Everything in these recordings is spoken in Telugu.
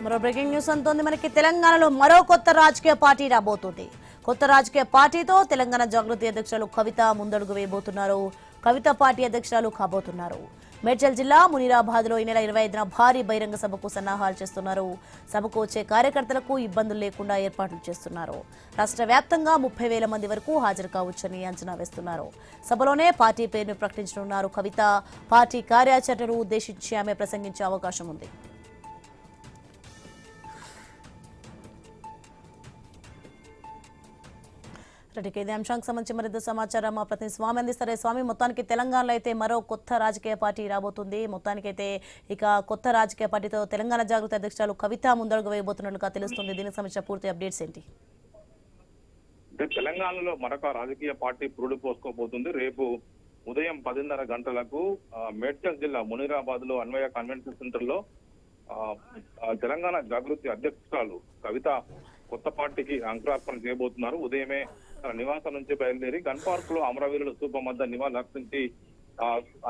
మరో బ్రేకింగ్ న్యూస్ అంతోంది మనకి. తెలంగాణలో మరో కొత్త రాజకీయ పార్టీ రాబోతుంది. కొత్త రాజకీయ పార్టీతో తెలంగాణ జాగృతి అధ్యక్షులు కవిత ముందడుగు వేయబోతున్నారు. కవిత పార్టీ అధ్యక్షురాలు కాబోతున్నారు. మేడ్చల్ జిల్లా మునీరాబాద్ లో ఈ నెల 25న భారీ బహిరంగ సభకు సన్నాహాలు చేస్తున్నారు. సభకు వచ్చే కార్యకర్తలకు ఇబ్బందులు లేకుండా ఏర్పాట్లు చేస్తున్నారు. రాష్ట్ర వ్యాప్తంగా 30,000 మంది వరకు హాజరు కావచ్చని అంచనా వేస్తున్నారు. సభలోనే పార్టీ పేరును ప్రకటించనున్నారు కవిత. పార్టీ కార్యాచరణను ఉద్దేశించి ఆమె ప్రసంగించే అవకాశం ఉంది. ఇదే అంశానికి సంబంధించి మరింత సమాచారం మా ప్రతినిధి స్వామి అందిస్తారు. స్వామి, మొత్తానికి తెలంగాణలో అయితే మరో కొత్త రాజకీయ పార్టీ రాబోతుంది. మొత్తానికైతే ఇక కొత్త రాజకీయ పార్టీతో తెలంగాణ జాగృతి అధ్యక్షురాలు కవిత ముందడుగు వేయబోతున్నట్లుగా తెలుస్తుంది. దీనికి సంబంధించిన పూర్తి అప్డేట్స్ ఏంటి? తెలంగాణలో మరొక రాజకీయ పార్టీ పురుడు పోసుకోబోతుంది. రేపు ఉదయం 10:30 గంటలకు మేడ్చల్ జిల్లా మునీరాబాద్ లో అన్వయ కన్వెన్షన్ సెంటర్ లో తెలంగాణ జాగృతి అధ్యక్షురాలు కవిత కొత్త పార్టీకి అంకురార్పణ చేయబోతున్నారు. ఉదయమే తన నివాసం నుంచి బయలుదేరి గన్ పార్క్ లో అమరవీరుల స్థూపం వద్ద నివాళులర్పించి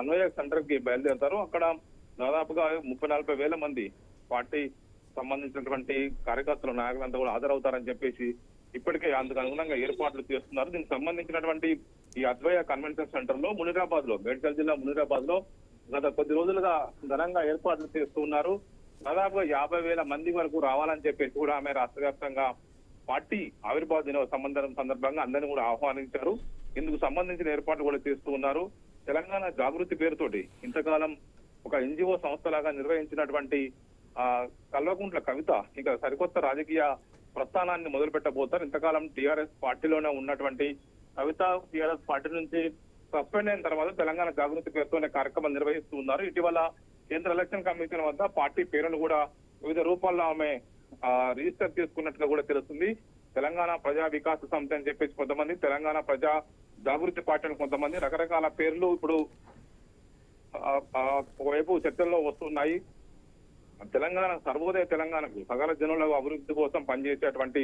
అన్వయ సెంటర్ కి బయలుదేరుతారు. అక్కడ దాదాపుగా 30-40 వేల మంది పార్టీ సంబంధించినటువంటి కార్యకర్తలు నాయకులంతా కూడా హాజరవుతారని చెప్పేసి ఇప్పటికే అందుకు అనుగుణంగా ఏర్పాట్లు చేస్తున్నారు. దీనికి సంబంధించినటువంటి ఈ అద్వయ కన్వెన్షన్ సెంటర్ లో మునీరాబాద్ లో మేడ్చల్ జిల్లా మునీరాబాద్ లో గత కొద్ది రోజులుగా ఘనంగా ఏర్పాట్లు చేస్తూ ఉన్నారు. దాదాపుగా 50,000 మంది వరకు రావాలని చెప్పేసి కూడా ఆమె రాష్ట్ర వ్యాప్తంగా పార్టీ ఆవిర్భావ దినోత్సవ సందర్భంగా అందరినీ కూడా ఆహ్వానించారు. ఇందుకు సంబంధించిన ఏర్పాట్లు కూడా చేస్తూ ఉన్నారు. తెలంగాణ జాగృతి పేరుతోటి ఇంతకాలం ఒక ఎన్జిఓ సంస్థలాగా నిర్వహించినటువంటి కల్వకుంట్ల కవిత ఇక సరికొత్త రాజకీయ ప్రస్థానాన్ని మొదలు పెట్టబోతారు. ఇంతకాలం టీఆర్ఎస్ పార్టీలోనే ఉన్నటువంటి కవిత టీఆర్ఎస్ పార్టీ నుంచి సస్పెండ్ అయిన తర్వాత తెలంగాణ జాగృతి పేరుతోనే కార్యక్రమం నిర్వహిస్తూ ఉన్నారు. ఇటీవల కేంద్ర ఎలక్షన్ కమిషన్ వద్ద పార్టీ పేరును కూడా వివిధ రూపాల్లో ఆమె రిజిస్టర్ చేసుకున్నట్టుగా కూడా తెలుస్తుంది. తెలంగాణ ప్రజా వికాస సమితి అని చెప్పేసి కొంతమంది, తెలంగాణ ప్రజా జాగృతి పార్టీ అని కొంతమంది, రకరకాల పేర్లు ఇప్పుడు ఒకవైపు చర్చల్లో వస్తున్నాయి. తెలంగాణ సర్వోదయ తెలంగాణకు సకల జనుల అభివృద్ధి కోసం పనిచేసేటువంటి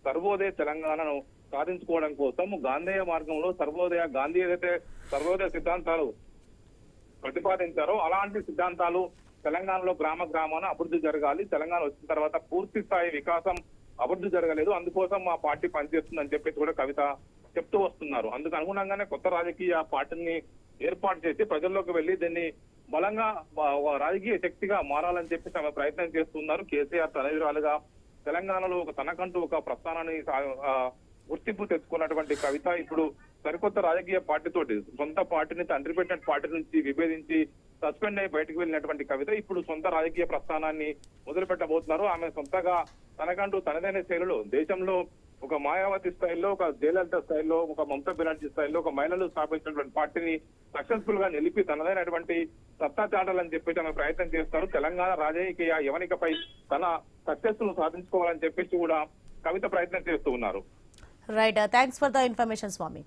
సర్వోదయ తెలంగాణను సాధించుకోవడం కోసం గాంధేయ మార్గంలో గాంధీ ఏదైతే సర్వోదయ సిద్ధాంతాలు ప్రతిపాదించారో అలాంటి సిద్ధాంతాలు తెలంగాణలో గ్రామాన అభివృద్ధి జరగాలి. తెలంగాణ వచ్చిన తర్వాత పూర్తి స్థాయి వికాసం అభివృద్ధి జరగలేదు, అందుకోసం మా పార్టీ పనిచేస్తుందని చెప్పేసి కూడా కవిత చెప్తూ వస్తున్నారు. అందుకు అనుగుణంగానే కొత్త రాజకీయ పార్టీని ఏర్పాటు చేసి ప్రజల్లోకి వెళ్లి దీన్ని బలంగా రాజకీయ శక్తిగా మారాలని చెప్పేసి ఆమె ప్రయత్నం చేస్తున్నారు. కేసీఆర్ తనయురాలుగా తెలంగాణలో తనకంటూ ఒక ప్రస్థానాన్ని గుర్తింపు తెచ్చుకున్నటువంటి కవిత ఇప్పుడు సరికొత్త రాజకీయ పార్టీతోటి సొంత పార్టీని తండ్రి పెట్టిన పార్టీ నుంచి విభేదించి సస్పెండ్ అయి బయటకు వెళ్ళినటువంటి కవిత ఇప్పుడు సొంత రాజకీయ ప్రస్థానాన్ని మొదలు పెట్టబోతున్నారు. ఆమె సొంతగా తనకంటూ తనదైన శైలిలో దేశంలో ఒక మాయావతి స్థాయిలో, ఒక జయలలిత స్థాయిలో, ఒక మమతా బెనర్జీ స్థాయిలో ఒక మహిళలు స్థాపించినటువంటి పార్టీని సక్సెస్ఫుల్ గా నిలిపి తనదైనటువంటి సత్తా చాటాలని చెప్పేసి ఆమె ప్రయత్నం చేస్తారు. తెలంగాణ రాజకీయ యవనికపై తన సక్సెస్ ను సాధించుకోవాలని చెప్పేసి కూడా కవిత ప్రయత్నం చేస్తూ ఉన్నారు. Right, thanks for the information Swamy.